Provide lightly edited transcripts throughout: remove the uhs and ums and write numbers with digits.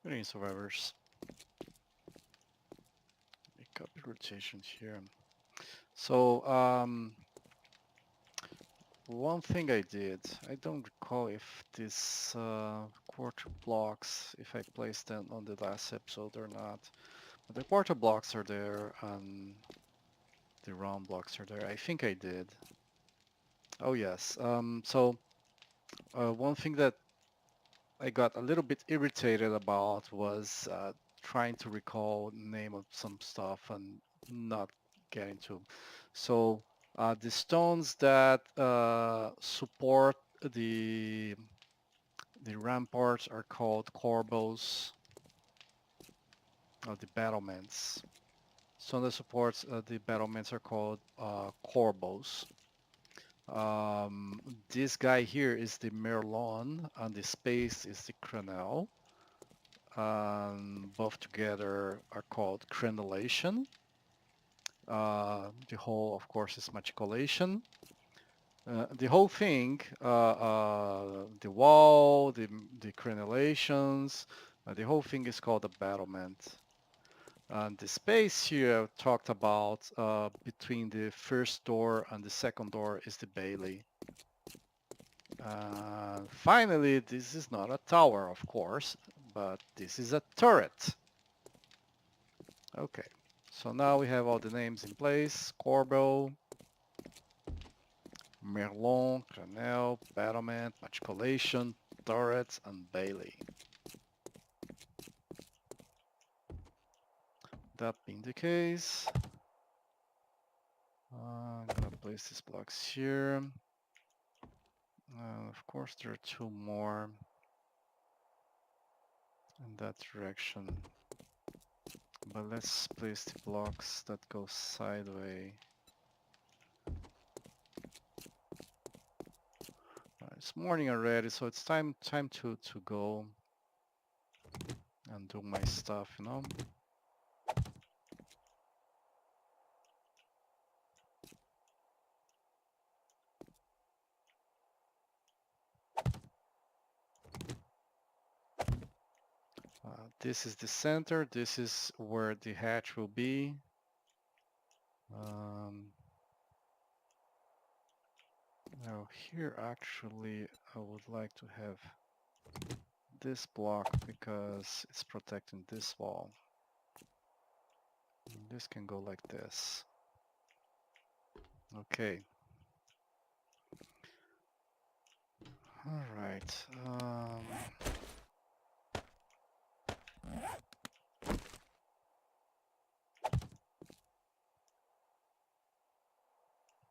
Good evening, survivors. Make up rotations here. So, one thing I did, I don't recall if this quarter blocks, if I placed them on the last episode or not. But the quarter blocks are there and the round blocks are there. I think I did. Oh yes. One thing that I got a little bit irritated about was trying to recall name of some stuff and not getting to. So the stones that support the the ramparts are called corbels, the battlements. Stone that supports the battlements are called corbels. Um, this guy here is the Merlon, and the space is the Crenel. Both together are called crenellation. The whole, of course, is machicolation. The whole thing, the wall, the crenellations, the whole thing is called a battlement. And the space here I've talked about between the first door and the second door is the bailey. Finally, this is not a tower, of course, but this is a turret. Okay, so now we have all the names in place. Corbel, Merlon, Crenel, Battlement, Matriculation, Turrets, and Bailey. That being the case, I'm gonna place these blocks here. Of course, there are two more in that direction. But let's place the blocks that go sideways. It's morning already, so it's time to go and do my stuff, you know. This is the center. This is where the hatch will be. Now here actually I would like to have this block because it's protecting this wall. And this can go like this. Okay. All right.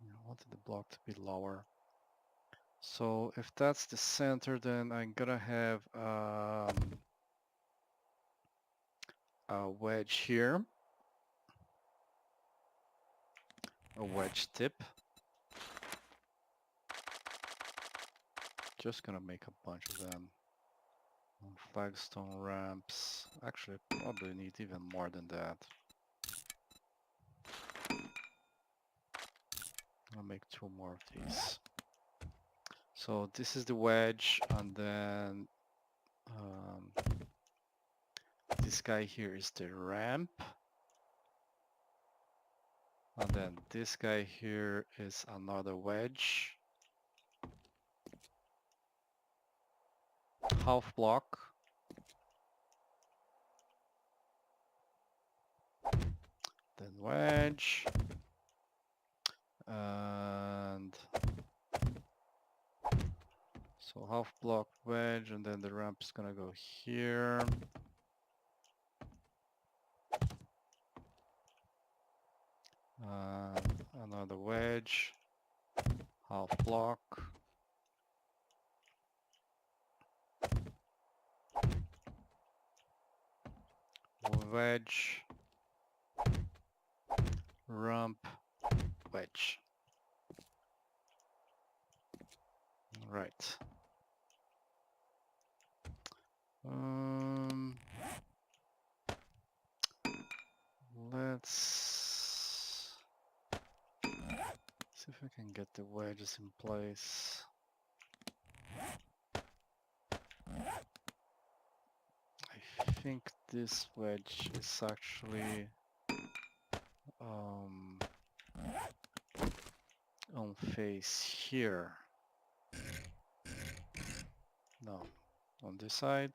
I wanted the block to be lower. So if that's the center, then I'm gonna have a wedge here, a wedge tip. Just gonna make a bunch of them. Flagstone ramps. Actually, probably need even more than that. I'll make two more of these. So this is the wedge, and then this guy here is the ramp. And then this guy here is another wedge. Half block. Then wedge. And so half block wedge, and then the ramp is gonna go here. And another wedge. Half block. Wedge. Ramp. Wedge. Right. Let's see if I can get the wedges in place. I think this wedge is actually on face here. No, on this side.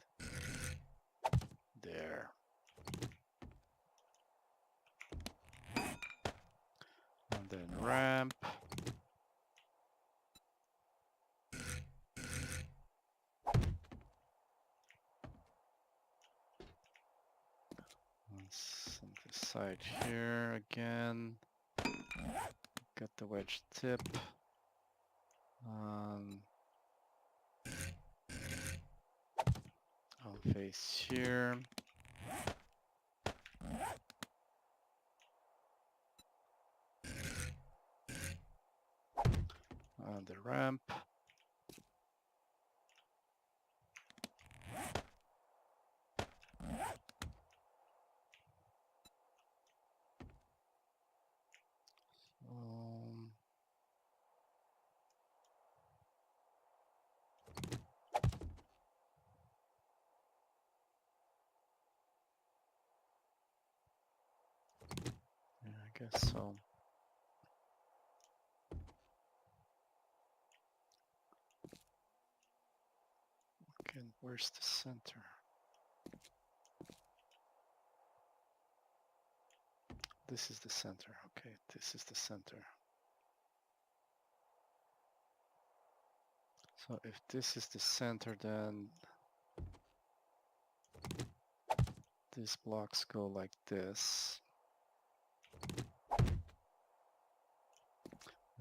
There. And then ramp. On this side here again. Get the wedge tip. On face here. On the ramp. Yeah, I guess so. Okay, where's the center? This is the center. Okay, this is the center. So if this is the center, then these blocks go like this.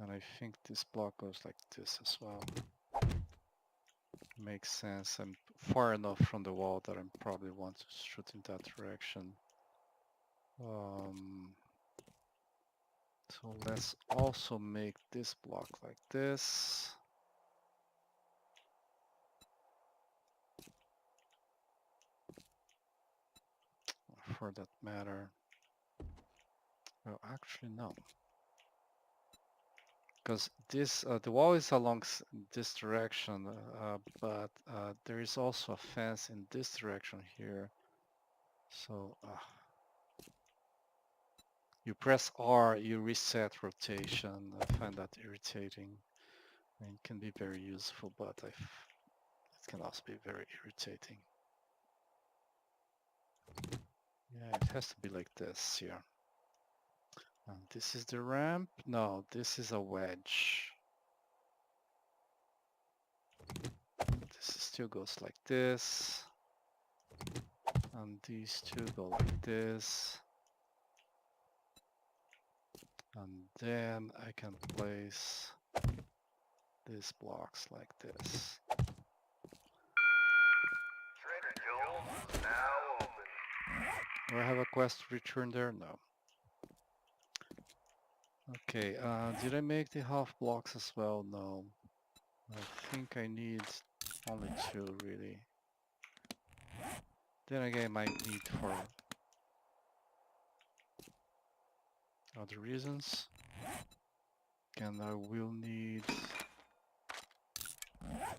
And I think this block goes like this as well. Makes sense. I'm far enough from the wall that I probably want to shoot in that direction. So let's also make this block like this. For that matter. Well, actually no. Because this, the wall is along this direction, but there is also a fence in this direction here. So you press R, you reset rotation. I find that irritating. I mean, it can be very useful, but it can also be very irritating. Yeah, it has to be like this here. And this is the ramp? No, this is a wedge. This still goes like this. And these two go like this. And then I can place these blocks like this. Trader Joel's now open. Do I have a quest to return there? No. Okay, did I make the half blocks as well? No. I think I need only 2 really. Then again, I might need for other reasons. And I will need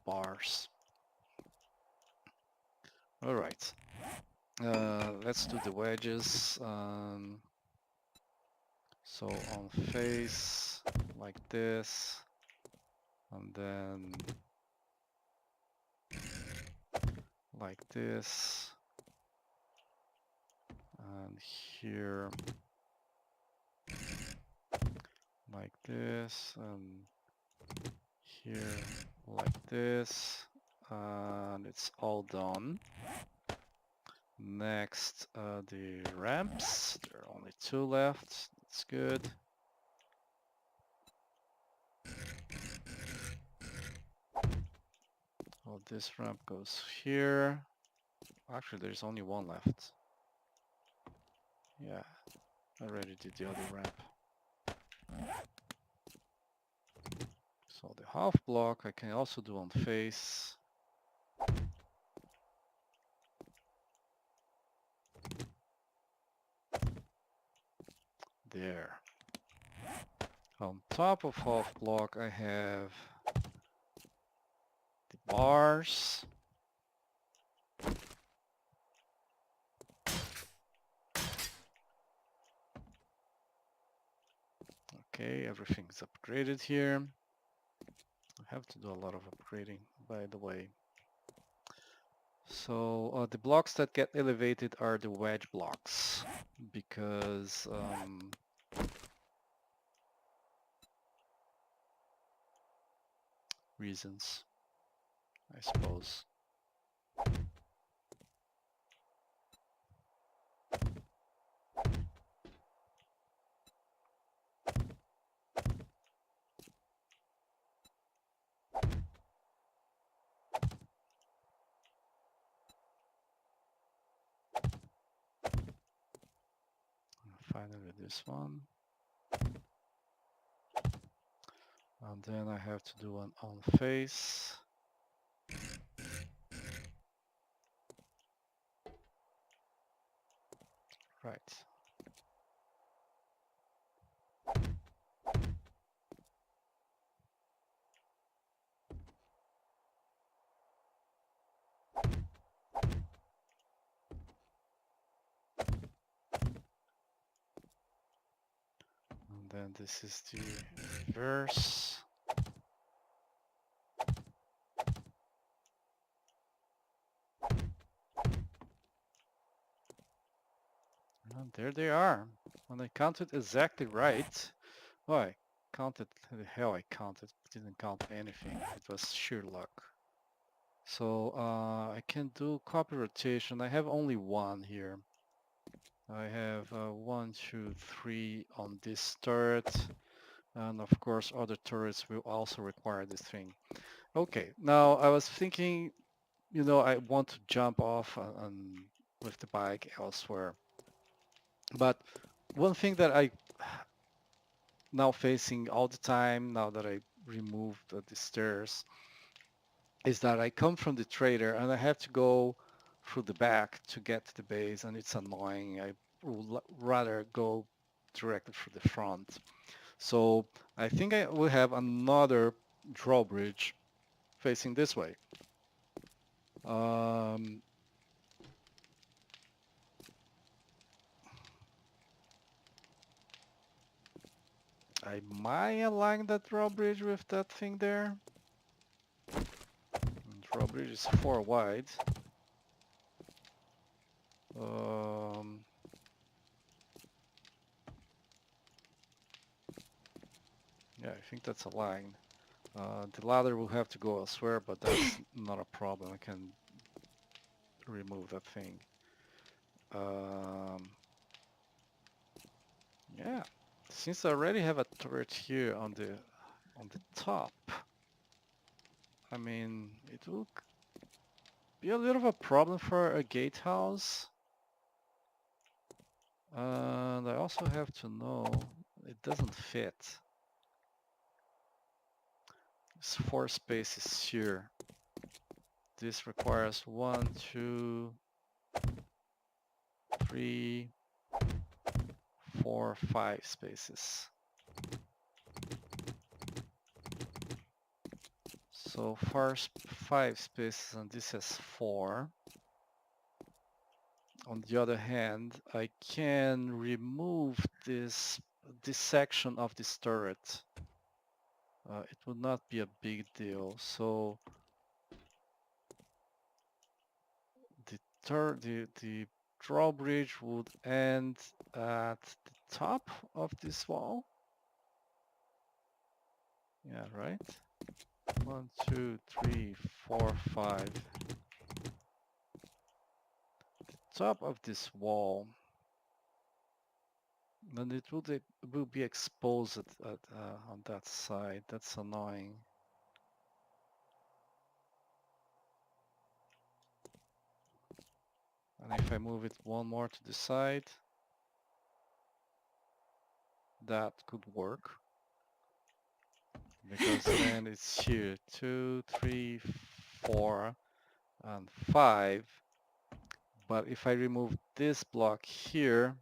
bars. Alright. Let's do the wedges. So on face, like this. And then like this. And here like this, and here like this, and it's all done. Next, the ramps. There are only 2 left. That's good. Oh, this ramp goes here. Actually, there's only 1 left. Yeah, I already did the other ramp. So the half block I can also do on face. There. On top of half block I have the bars. Okay, everything's upgraded here. I have to do a lot of upgrading, by the way. So the blocks that get elevated are the wedge blocks because reasons, I suppose. Finally this one. And then I have to do an on face. Right. And then this is the reverse. And there they are. When I counted exactly right. Oh, I counted, the hell I counted. Didn't count anything. It was sheer luck. So I can do copy rotation. I have only one here. I have 1, 2, 3 on this turret. And of course other turrets will also require this thing. Okay, now I was thinking, you know, I want to jump off with the bike elsewhere. But one thing that I now facing all the time, now that I removed the stairs, is that I come from the trader and I have to go through the back to get to the base, and it's annoying. I would rather go directly through the front. So I think I will have another drawbridge facing this way. I might align that drawbridge with that thing there. Drawbridge is 4 wide. Yeah, I think that's aligned. The ladder will have to go elsewhere, but that's not a problem. I can remove that thing. Yeah, since I already have a turret here on the top, I mean, it will be a little of a problem for a gatehouse. And I also have to know it doesn't fit. There's 4 spaces here. This requires 1, 2, 3, 4, 5 spaces. So first 5 spaces and this has 4. On the other hand, I can remove this section of this turret. It would not be a big deal. So the drawbridge would end at the top of this wall. Yeah, right. 1, 2, 3, 4, 5. The top of this wall. Then it will be exposed on that side. That's annoying. And if I move it one more to the side, that could work. Because then it's here, 2, 3, 4, and 5. But if I remove this block here,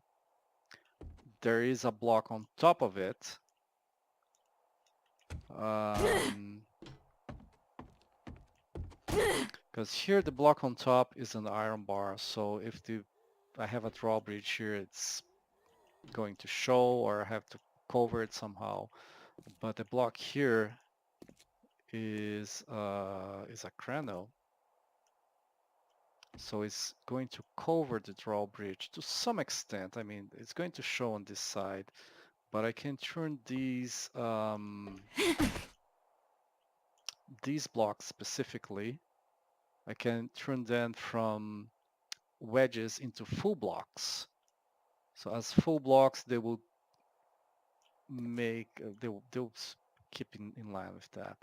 there is a block on top of it. Because here the block on top is an iron bar, so if I have a drawbridge here, it's going to show, or I have to cover it somehow. But the block here is a cranno, so it's going to cover the drawbridge to some extent. I mean, it's going to show on this side, but I can turn these blocks specifically. I can turn them from wedges into full blocks. So as full blocks, they will make they'll keep in line with that.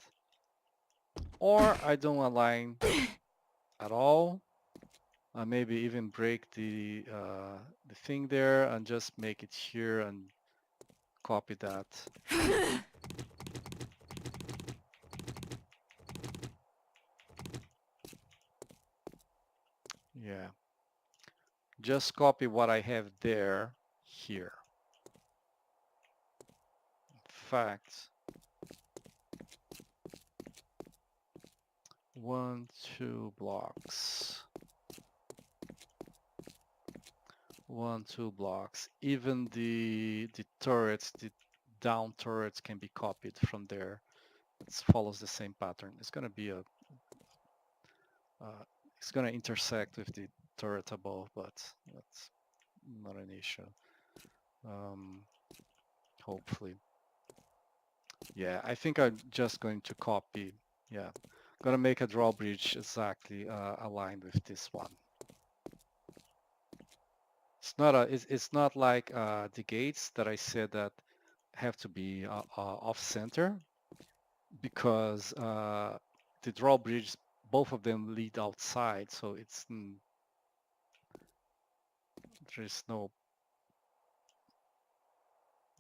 Or I don't align at all. Maybe even break the thing there and just make it here and copy that. Yeah. Just copy what I have there here. In fact, 1, 2 blocks. 1, 2 blocks. Even the turrets, the down turrets can be copied from there. It follows the same pattern. It's going to be it's going to intersect with the turret above, but that's not an issue. Hopefully. Yeah, I think I'm just going to copy. Yeah, gonna make a drawbridge exactly aligned with this one. It's not like the gates that I said that have to be off center, because the drawbridge, both of them lead outside, so there's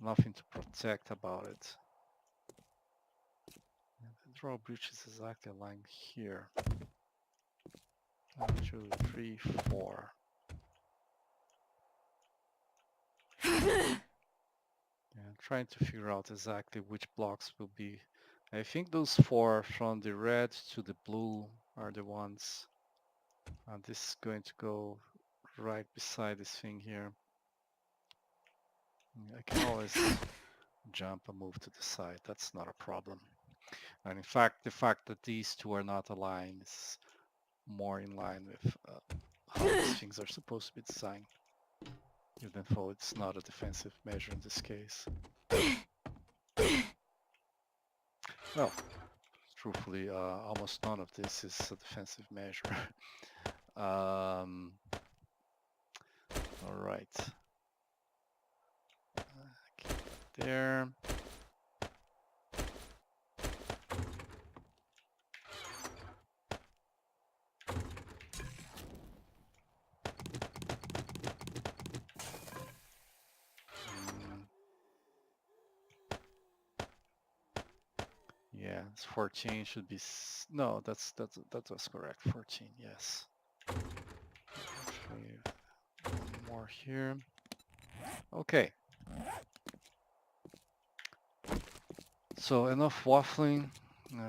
nothing to protect about it. The drawbridge is exactly aligned here. 1, 2, 3, 4. Yeah, trying to figure out exactly which blocks will be. I think those 4 from the red to the blue are the ones. And this is going to go right beside this thing here. I can always jump and move to the side. That's not a problem. And in fact, the fact that these 2 are not aligned is more in line with how these things are supposed to be designed. Even though it's not a defensive measure in this case. Well, truthfully, almost none of this is a defensive measure. All right. There. Yeah, it's 14 should be, no, that was correct, 14, yes. Actually, one more here. Okay. So enough waffling.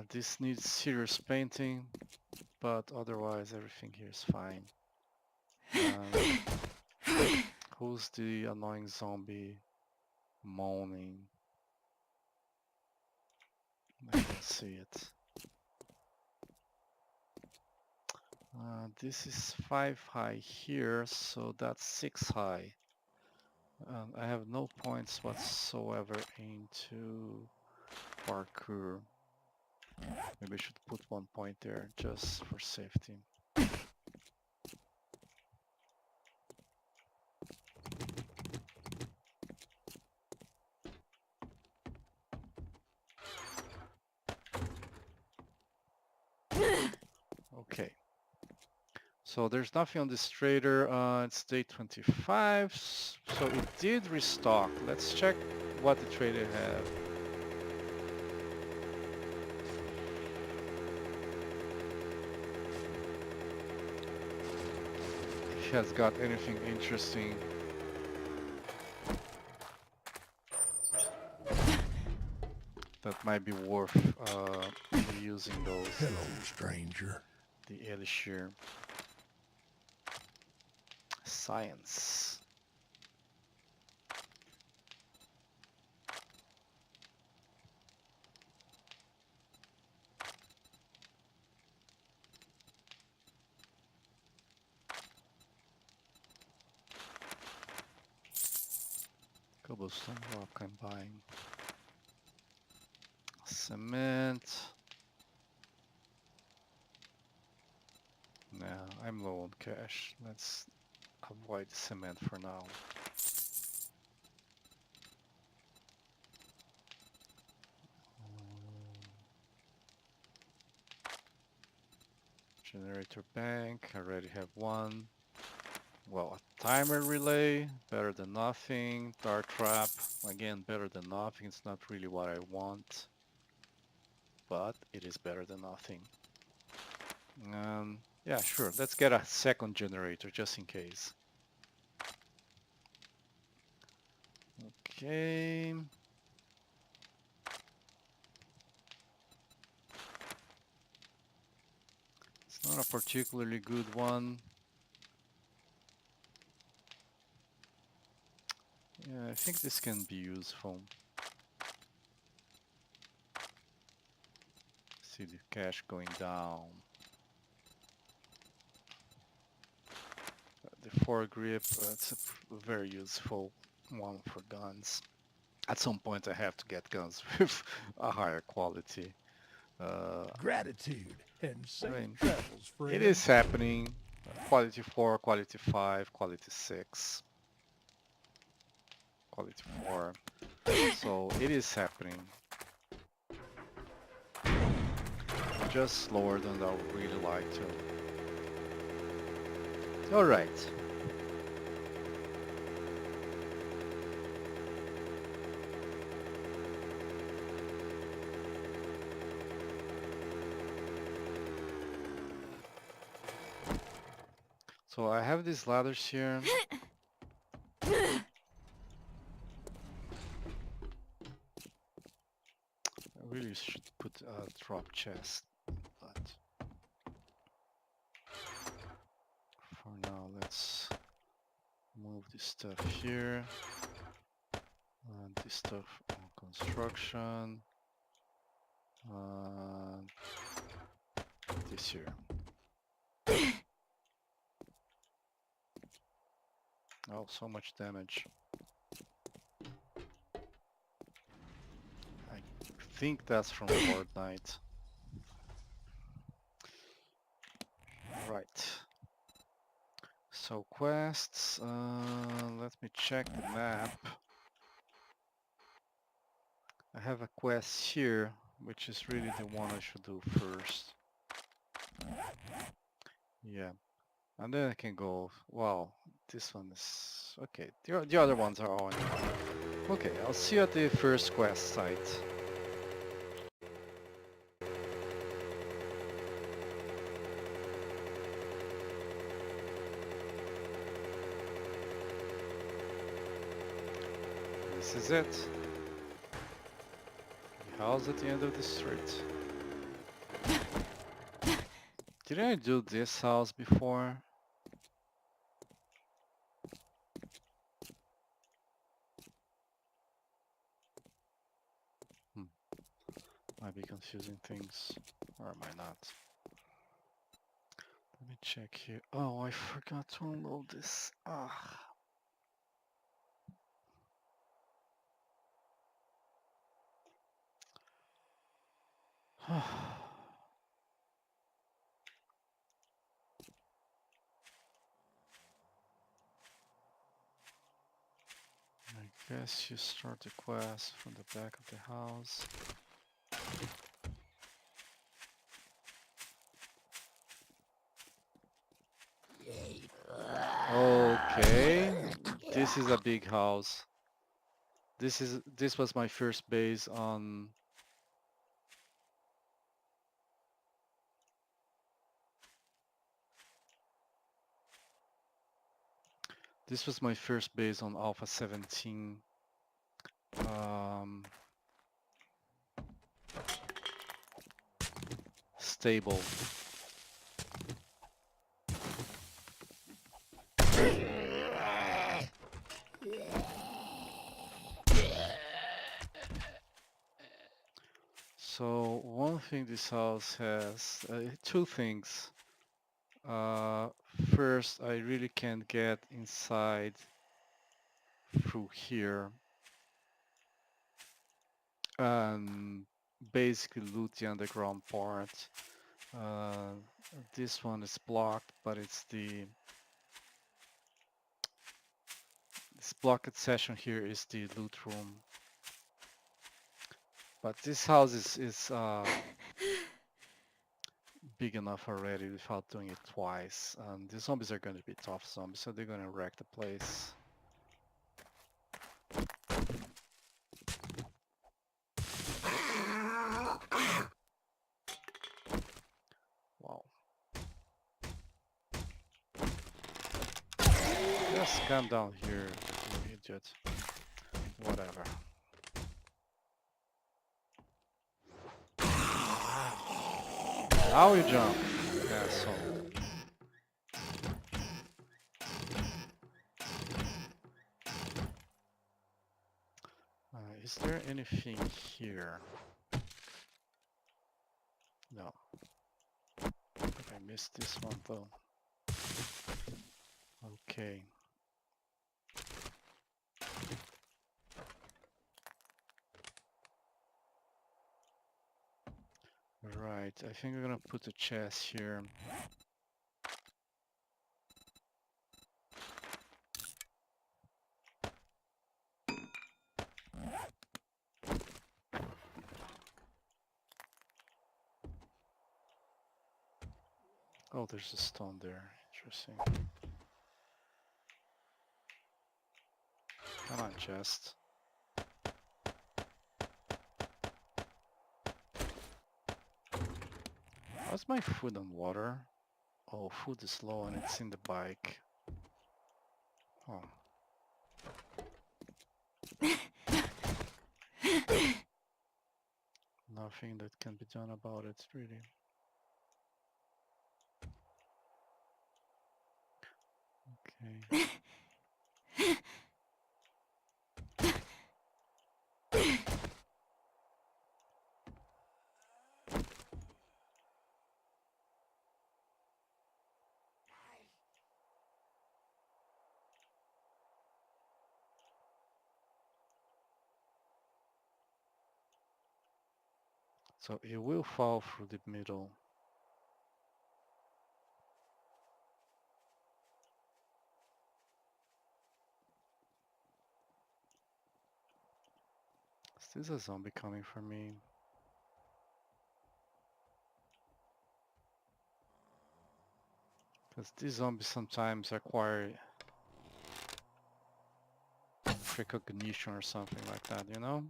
This needs serious painting, but otherwise everything here is fine. Who's the annoying zombie moaning? I can see it. This is 5 high here, so that's 6 high. I have no points whatsoever into parkour. Maybe I should put 1 point there just for safety. Okay. So there's nothing on this trader. It's day 25. So it did restock. Let's check what the trader had. If he has got anything interesting. That might be worth using those. Hello, stranger. The Elixir. Science. cobblestone rock I'm buying. Cement. No, I'm low on cash. Let's avoid cement for now. Generator bank, I already have one. Well, a timer relay, better than nothing. Dart trap, again, better than nothing. It's not really what I want, but it is better than nothing. Yeah, sure, let's get a second generator just in case. Okay. It's not a particularly good one. Yeah, I think this can be useful. See the cash going down. The foregrip, it's a very useful one for guns. At some point I have to get guns with a higher quality. Gratitude and safe I mean, travels, friend. it is happening. Quality 4, quality 5, quality 6, quality 4. So it is happening. Just slower than I would really like to. Alright. So I have these ladders here. I really should put a drop chest, but for now let's move this stuff here. And this stuff on construction. And this here. Oh, so much damage. I think that's from Lord Knight. Right. So quests, let me check the map. I have a quest here, which is really the one I should do first. Yeah. And then I can go, wow, this one is, okay, the other ones are all in. Okay, I'll see you at the first quest site. This is it. The house at the end of the street. Did I do this house before? Might be confusing things, or am I not? Let me check here. Oh, I forgot to unload this. Ah. I guess you start the quest from the back of the house. Okay, this is a big house. This was my first base on. This was my first base on Alpha 17. Stable. So one thing this house has, two things. First, I really can't get inside through here. and basically loot the underground part. Uh, this one is blocked, but it's this blocked session here is the loot room. But this house is big enough already without doing it twice. And the zombies are going to be tough zombies, so they're going to wreck the place. Wow. Just come down here, you idiot. Whatever. Now you jump, asshole. Is there anything here? No. I missed this one though. Okay. Right, I think we're gonna put a chest here. Oh, there's a stone there. Interesting. Come on, chest. How's my food and water? Oh, food is low and it's in the bike. Oh. Nothing that can be done about it, really. Okay. So it will fall through the middle. Is this a zombie coming for me? Because these zombies sometimes acquire precognition or something like that, you know?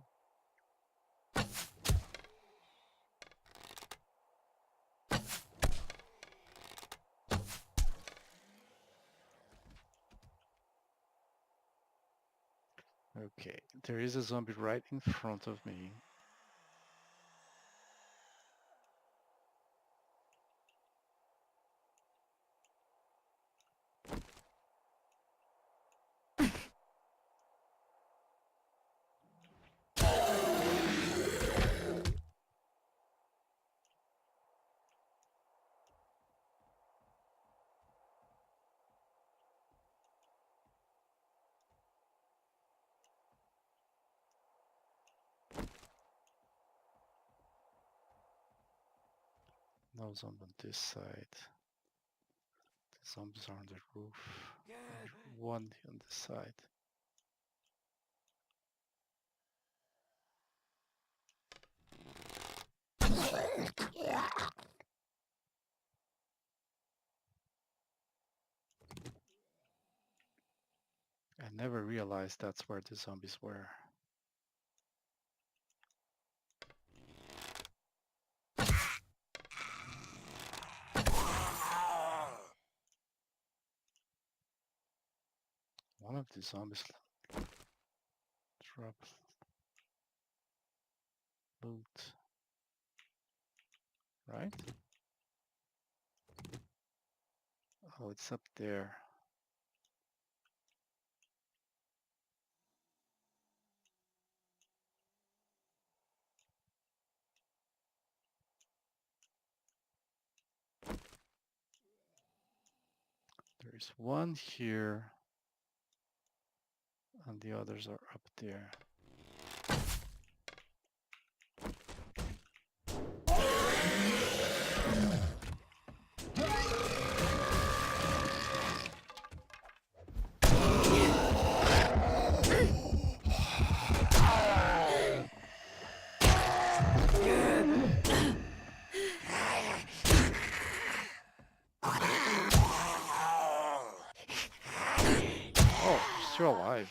Okay, there is a zombie right in front of me. No zombie on this side. The zombies are on the roof. There's one on this side. I never realized that's where the zombies were. One of the zombies dropped loot, right? Oh, it's up there. There is one here, and the others are up there. still alive.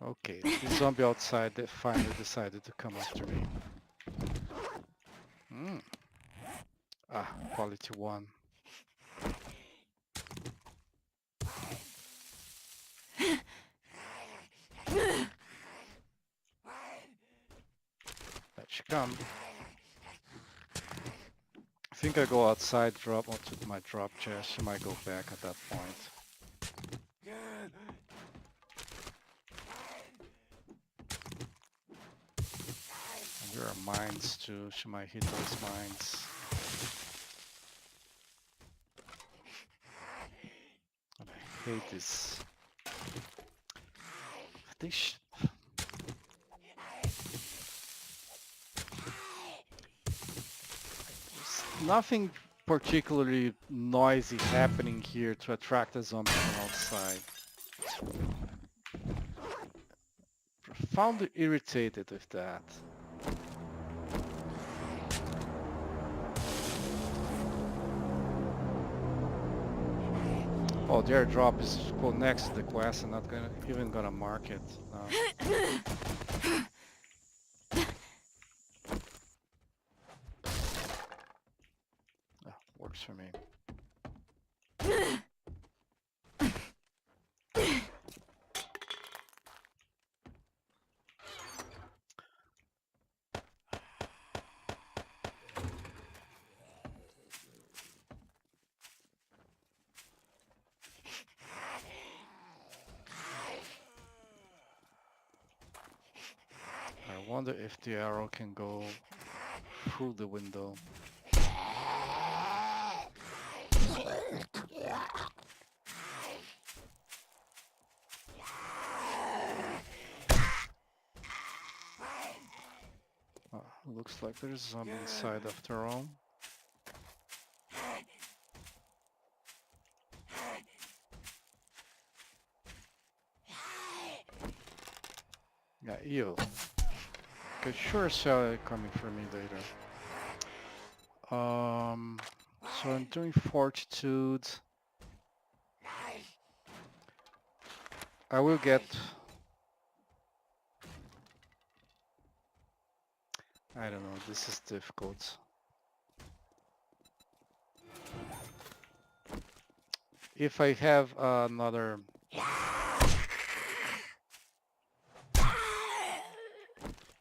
Okay, the zombie outside that finally decided to come after me. Hmm. Ah, quality 1. That should come. I think I go outside, drop onto my drop chest. She might go back at that point. And there are mines too. She might hit those mines. And I hate this. I think nothing particularly noisy happening here to attract a zombie from outside. Profoundly irritated with that. Oh, the airdrop is quote next to the quest. I'm not even gonna mark it now. Ah, works for me. I wonder if the arrow can go through the window. Looks like there's a zombie inside after all. Yeah, you. Could sure saw it coming for me later. So I'm doing fortitude. I will get. I don't know. This is difficult. If I have another.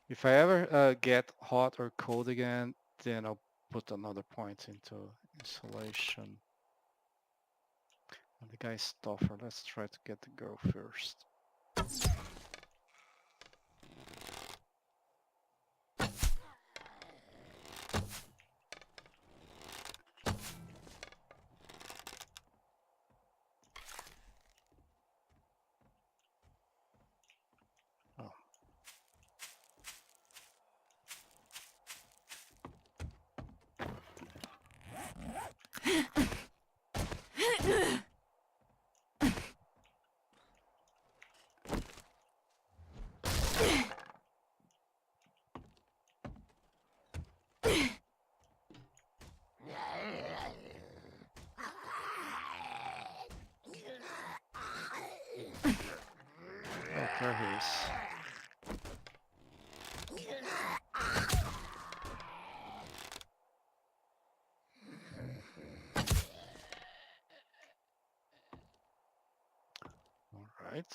If I ever get hot or cold again, then I'll put another point into insulation. And the guy's tougher. Let's try to get the girl first. Oh. Oh, there he is. All right.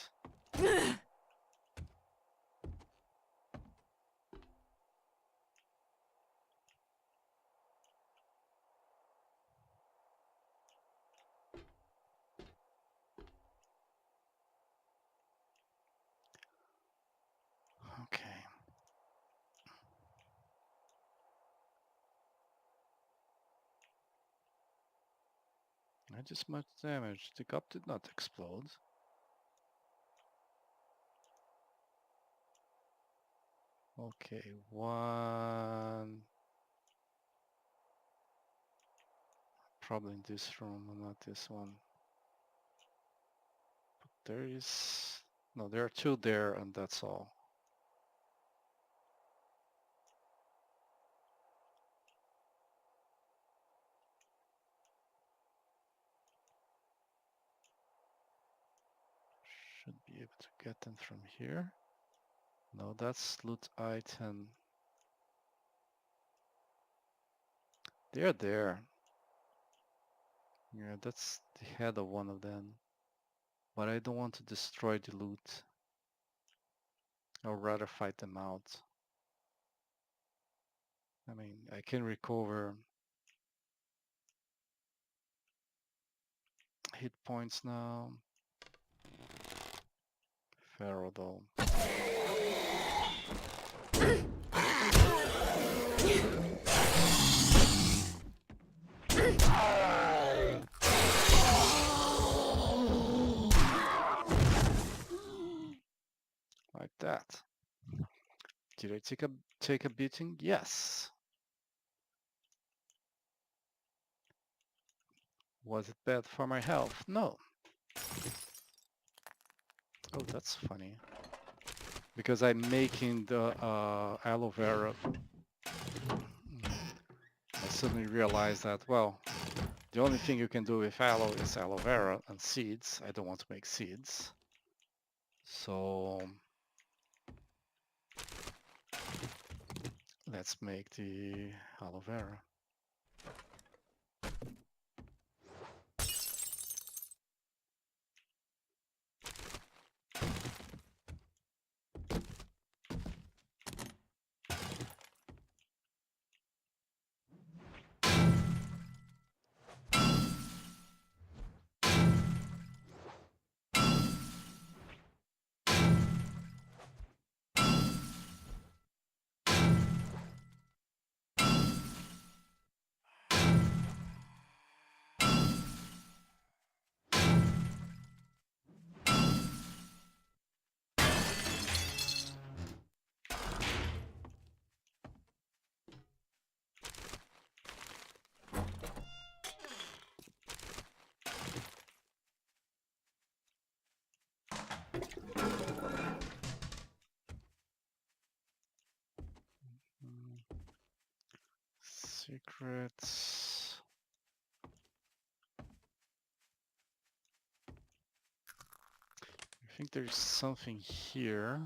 Okay. Not this much damage. The cup did not explode. Okay, one. Probably in this room, not this one. But there is. No, there are two there, and that's all. able to get them from here. No, that's loot item. They're there. Yeah, that's the head of one of them. But I don't want to destroy the loot. I'd rather fight them out. I mean, I can recover hit points now. Pharaoh though. Like that. Did I take a beating? Yes. Was it bad for my health? No. Oh, that's funny. Because I'm making the aloe vera. I suddenly realized that, well, the only thing you can do with aloe is aloe vera and seeds. I don't want to make seeds. So let's make the aloe vera. Secrets. I think there's something here.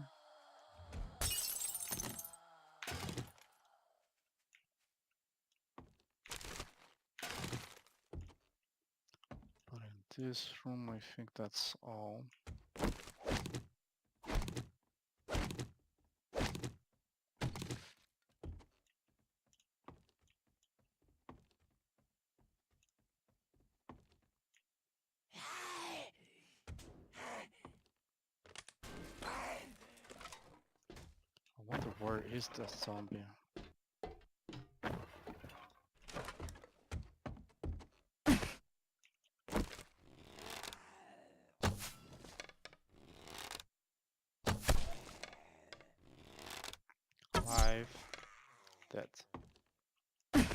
But in this room, I think that's all. 'Where is the zombie? Alive. Dead. Leave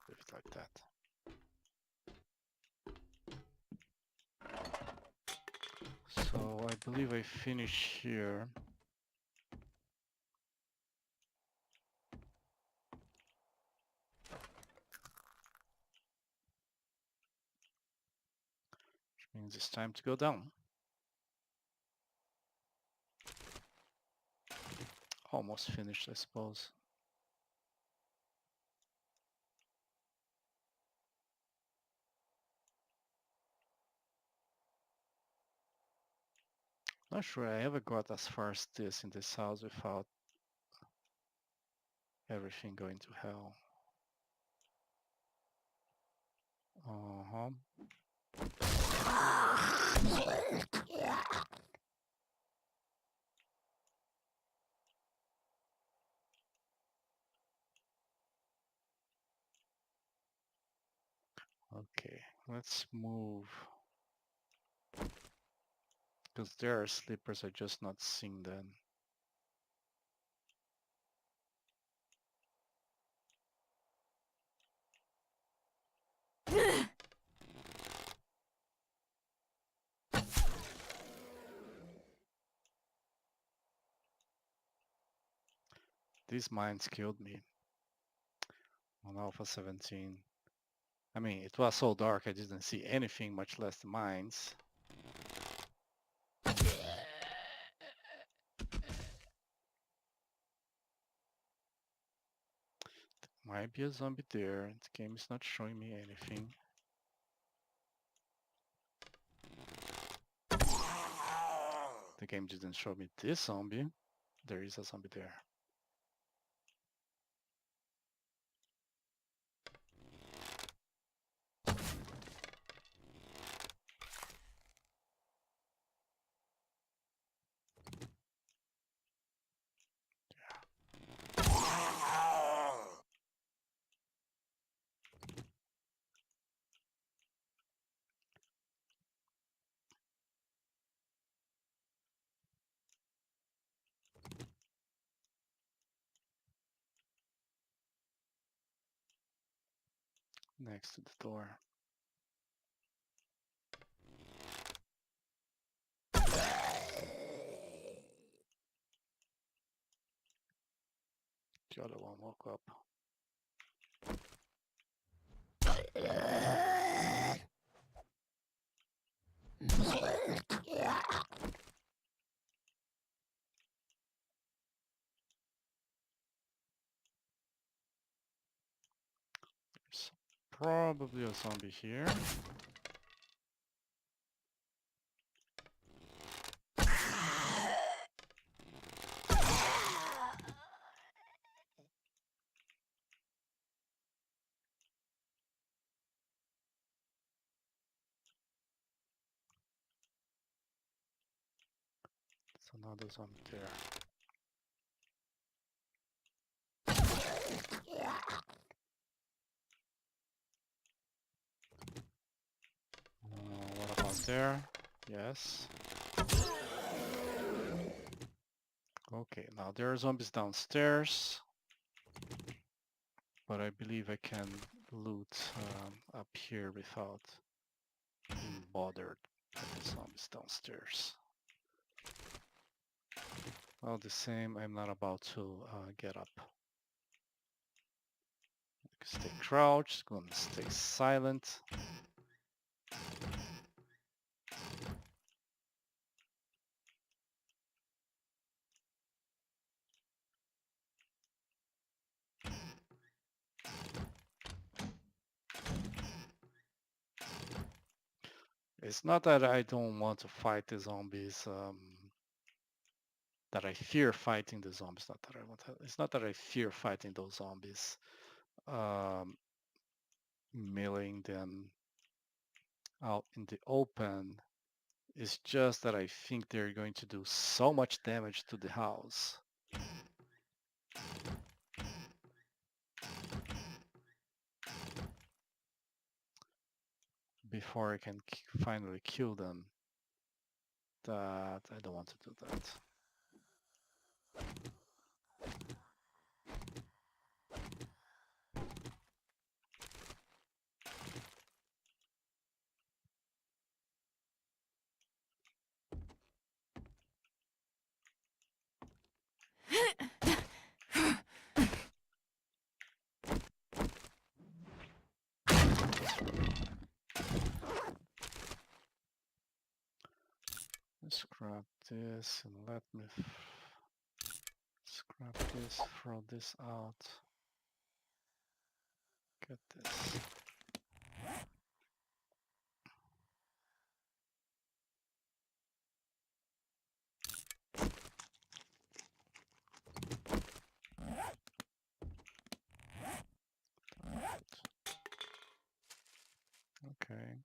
it like that. So I believe I finish here. Which means it's time to go down. Almost finished, I suppose. Not sure I ever got as far as this in this house without everything going to hell. Uh-huh. Okay, let's move. Because there are sleepers, I just not seeing them. These mines killed me on Alpha 17. I mean, it was so dark I didn't see anything, much less the mines. Might be a zombie there. The game is not showing me anything. The game didn't show me this zombie. There is a zombie there. Next to the door. The other one woke up. There's probably a zombie here. There's another zombie there. What about there? Yes. Okay, now there are zombies downstairs. But I believe I can loot up here without being bothered by the zombies downstairs. Well, the same, I'm not about to get up. Stay crouched, gonna stay silent. It's not that I don't want to fight the zombies, that I fear fighting the zombies. Not that I want to, it's not that I fear fighting those zombies, meleeing them out in the open. It's just that I think they're going to do so much damage to the house. Before I can finally kill them, that I don't want to do that. Let's grab this and let me scrap this, throw this out. Get this. Okay.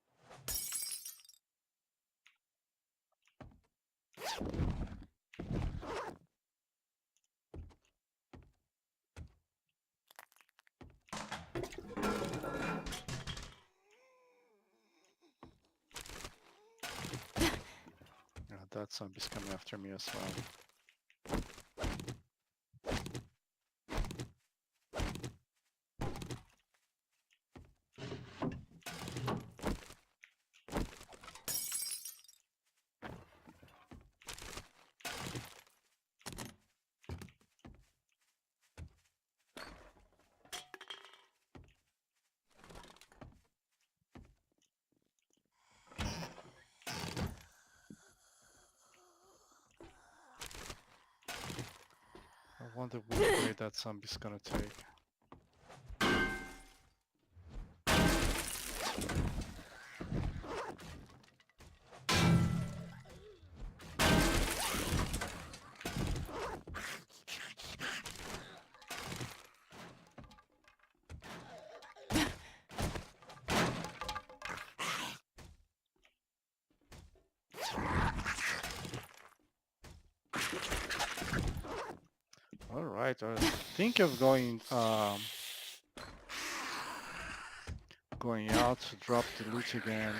Yeah, that zombie's coming after me as well. wonder which way that zombie's gonna take. All right, I think of going out to drop the loot again.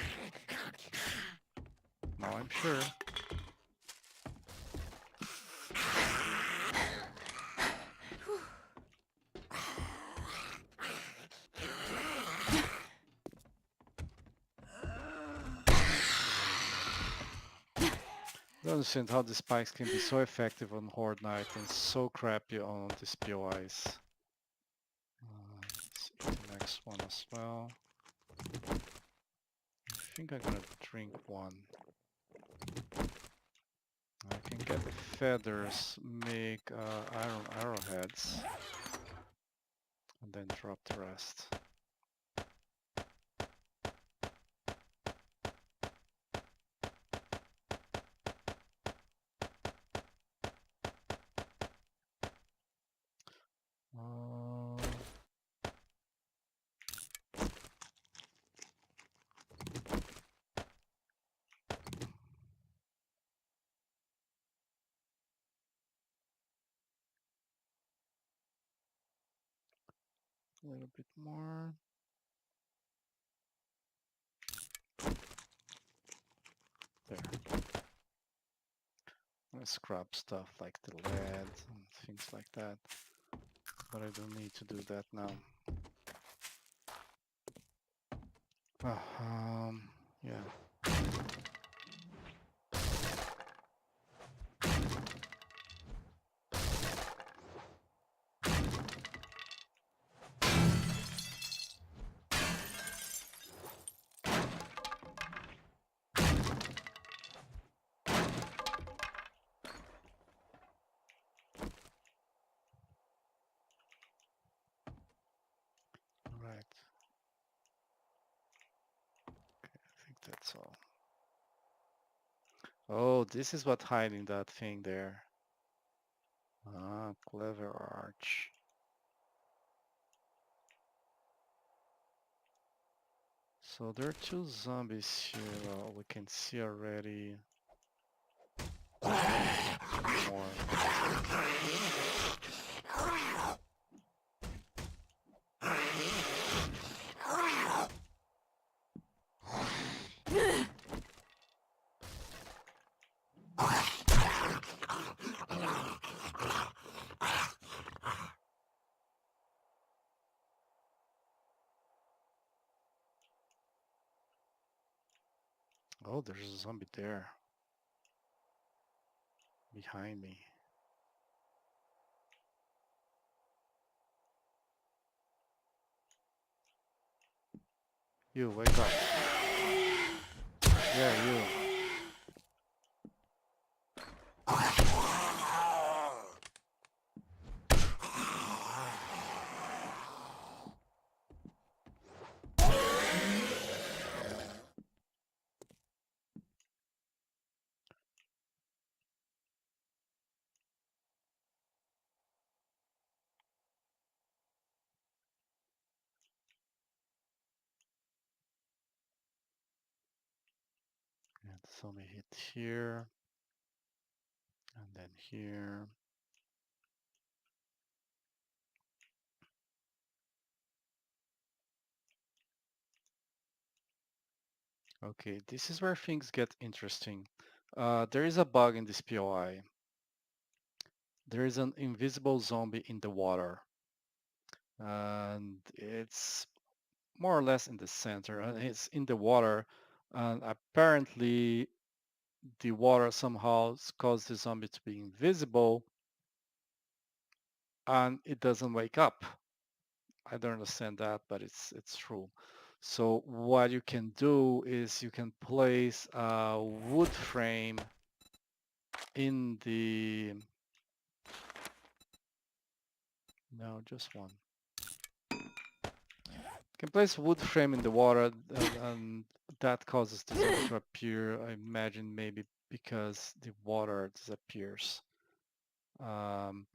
No, I'm sure. I don't understand how the spikes can be so effective on Horde Knight and so crappy on these POIs. Let's see the next one as well. I think I'm gonna drink one. I can get feathers, make iron arrowheads, and then drop the rest. A little bit more. There. I scrap stuff like the lead and things like that, but I don't need to do that now. Yeah. Right. Okay, I think that's all. Oh, this is what hiding that thing there. Ah, clever arch. So there are two zombies here. We can see already. More. Oh, there's a zombie there. Behind me. You, wake up. Yeah, you. And zombie hit here. And then here. Okay, this is where things get interesting. There is a bug in this POI. There is an invisible zombie in the water. And it's more or less in the center, and it's in the water. And apparently the water somehow caused the zombie to be invisible, and it doesn't wake up. I don't understand that, but it's true. So what you can do is you can place a wood frame in the No, just one. Can place wood frame in the water, and that causes the zombie to appear. I imagine maybe because the water disappears. Um,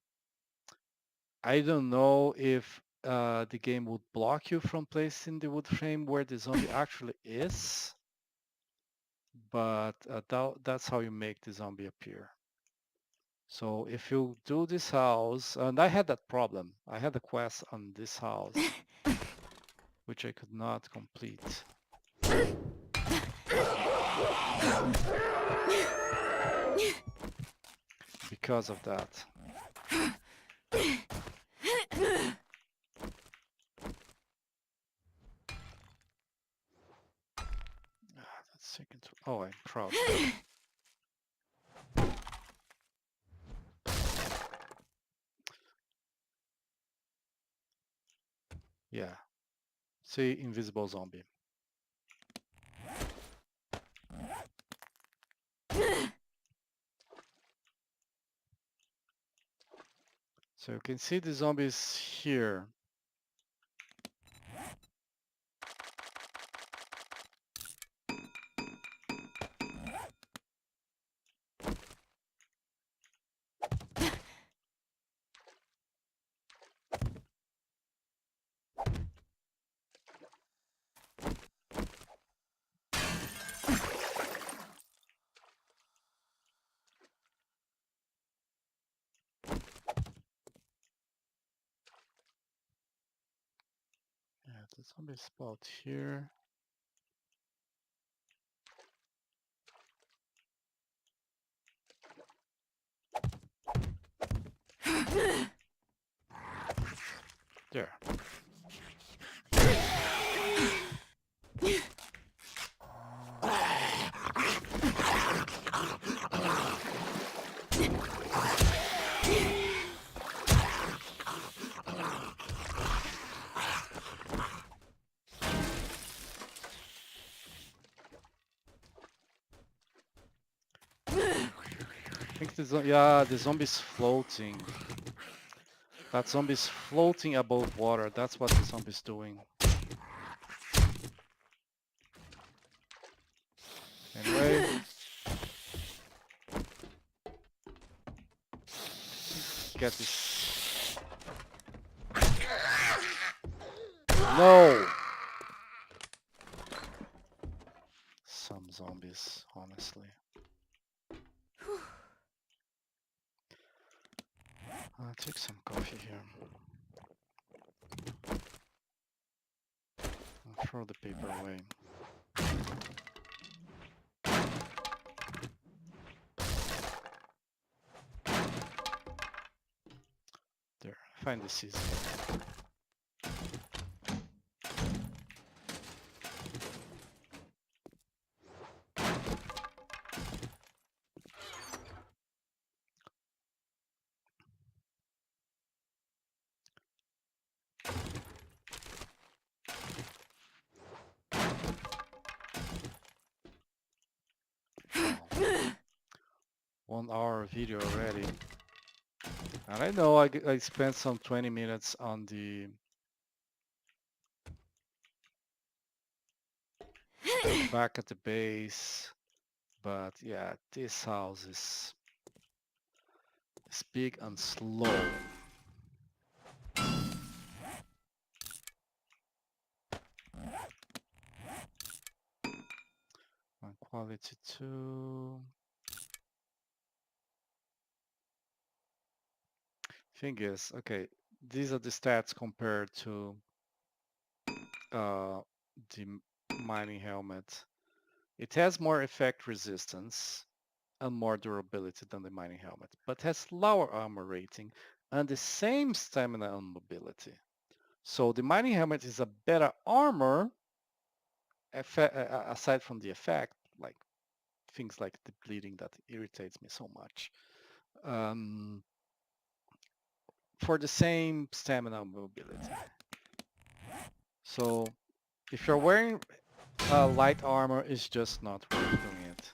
I don't know if the game would block you from placing the wood frame where the zombie actually is, but that's how you make the zombie appear. So if you do this house, and I had that problem. I had a quest on this house, which I could not complete. Because of that. That's taken too. Oh, I'm proud. Yeah. See, invisible zombie. So you can see the zombies here. Yeah, the zombie spot here. There. I think the zombie's floating. That zombie's floating above water. That's what the zombie's doing. Anyway. Get this. No! Some zombies, honestly. I'll take some coffee here. I'll throw the paper away. There, find the season. Wow. 1 hour video already. And I know I spent some 20 minutes on the back at the base, but yeah, this house is big and slow. On quality 2. Thing is, okay, these are the stats compared to the mining helmet. It has more effect resistance and more durability than the mining helmet, but has lower armor rating and the same stamina and mobility. So the mining helmet is a better armor aside from the effect, like things like the bleeding that irritates me so much. For the same stamina and mobility. So if you're wearing light armor, it's just not worth doing it.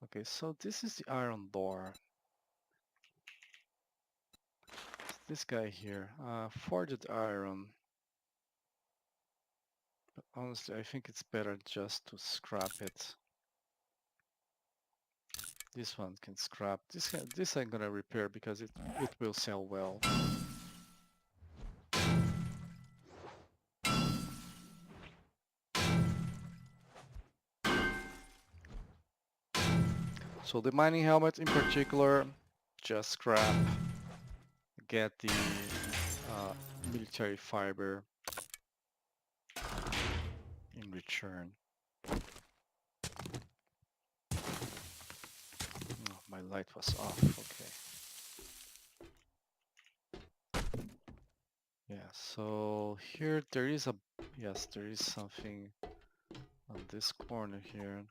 Okay, so this is the iron door. this guy here. Forged iron. But honestly, I think it's better just to scrap it. This one can scrap. This I'm gonna repair because it will sell well. So the mining helmet in particular, just scrap. Get the military fiber in return. Oh, my light was off. Okay. Yeah. So here there is a yes, there is something on this corner here,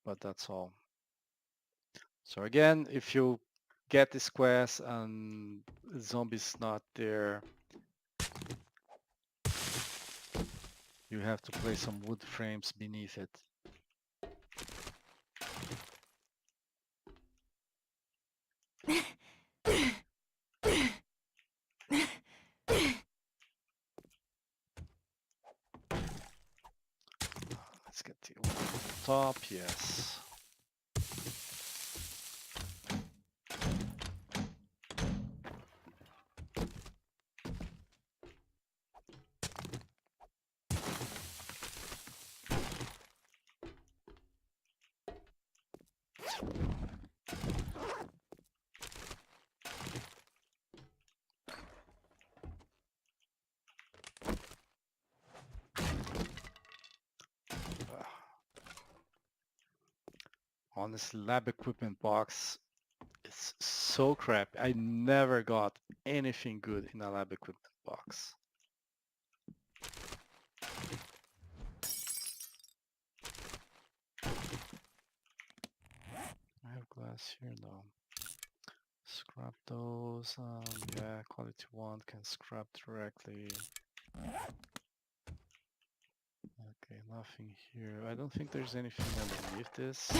but that's all. So again, if you get this quest and zombies not there, you have to place some wood frames beneath it. Let's get the one on the top, yes. Honestly, lab equipment box is so crap. I never got anything good in a lab equipment box. I have glass here though. Scrap those. Yeah, quality 1 can scrap directly. Okay, nothing here. I don't think there's anything underneath this.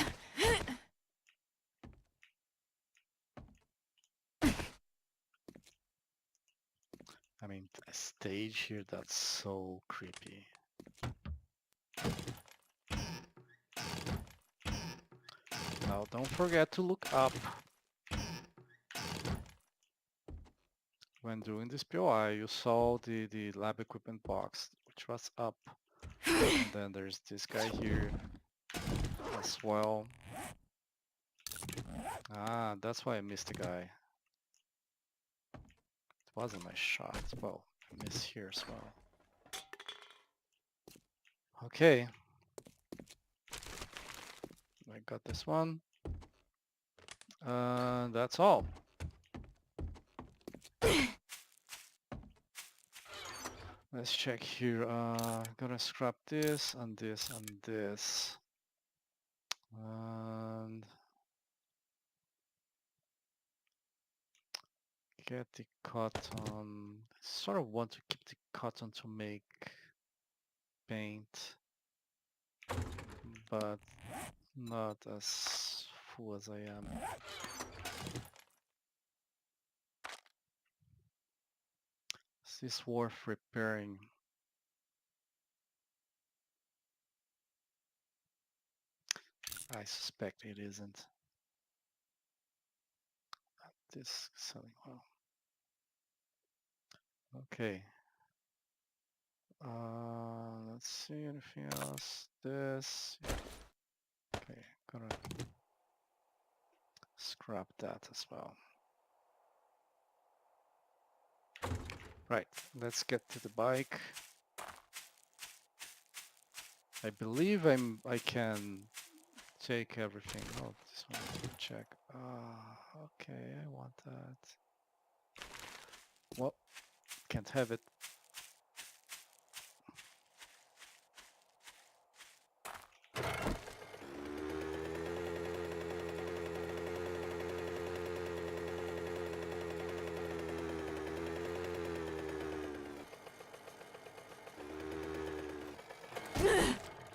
I mean, a stage here, that's so creepy. Now, don't forget to look up when doing this POI. You saw the lab equipment box, which was up. And then there's this guy here as well. Ah, that's why I missed the guy. It wasn't my shot. Well, I missed here as well. Okay. I got this one. That's all. Let's check here. Gonna scrap this and this and this. And get the cotton. Sort of want to keep the cotton to make paint, but not as full as I am. Is this worth repairing? I suspect it isn't. This is selling well. Okay. Let's see, anything else? This. Yeah. Okay, gonna scrap that as well. Right, let's get to the bike. I believe I can take everything. Oh, this one I can check. Okay, I want that. Well, can't have it.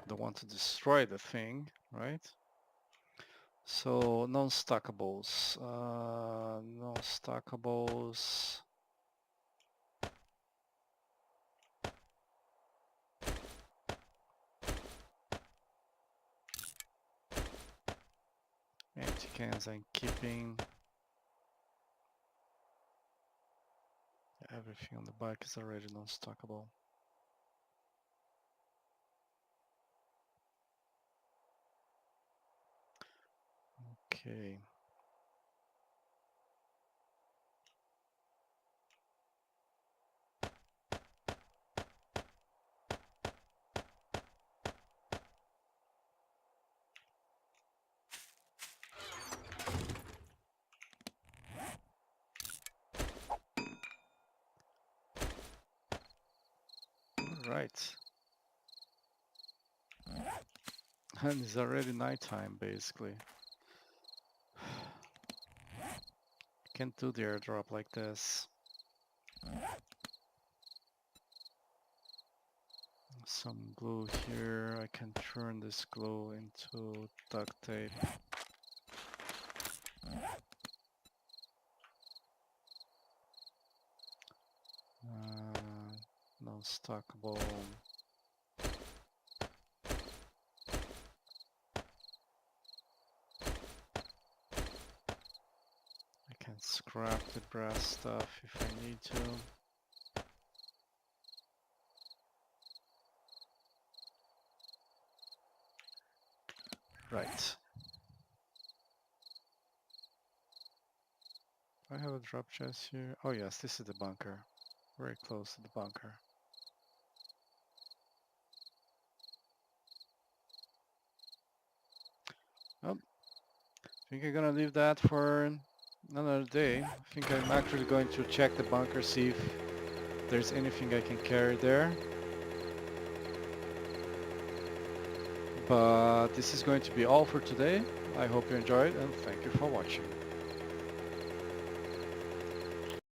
Don't want to destroy the thing, right? So non-stackables. Non-stackables. Empty cans I'm keeping. Everything on the bike is already non-stackable. Okay. All right. And it's already nighttime, basically. Can't do the airdrop like this. Some glue here. I can turn this glue into duct tape. Non-stackable. I can scrap the brass stuff if I need to. Right. I have a drop chest here. Oh yes, this is the bunker. Very close to the bunker. Oh, I think I'm gonna leave that for another day. I think I'm actually going to check the bunker, see if there's anything I can carry there. But this is going to be all for today. I hope you enjoyed and thank you for watching.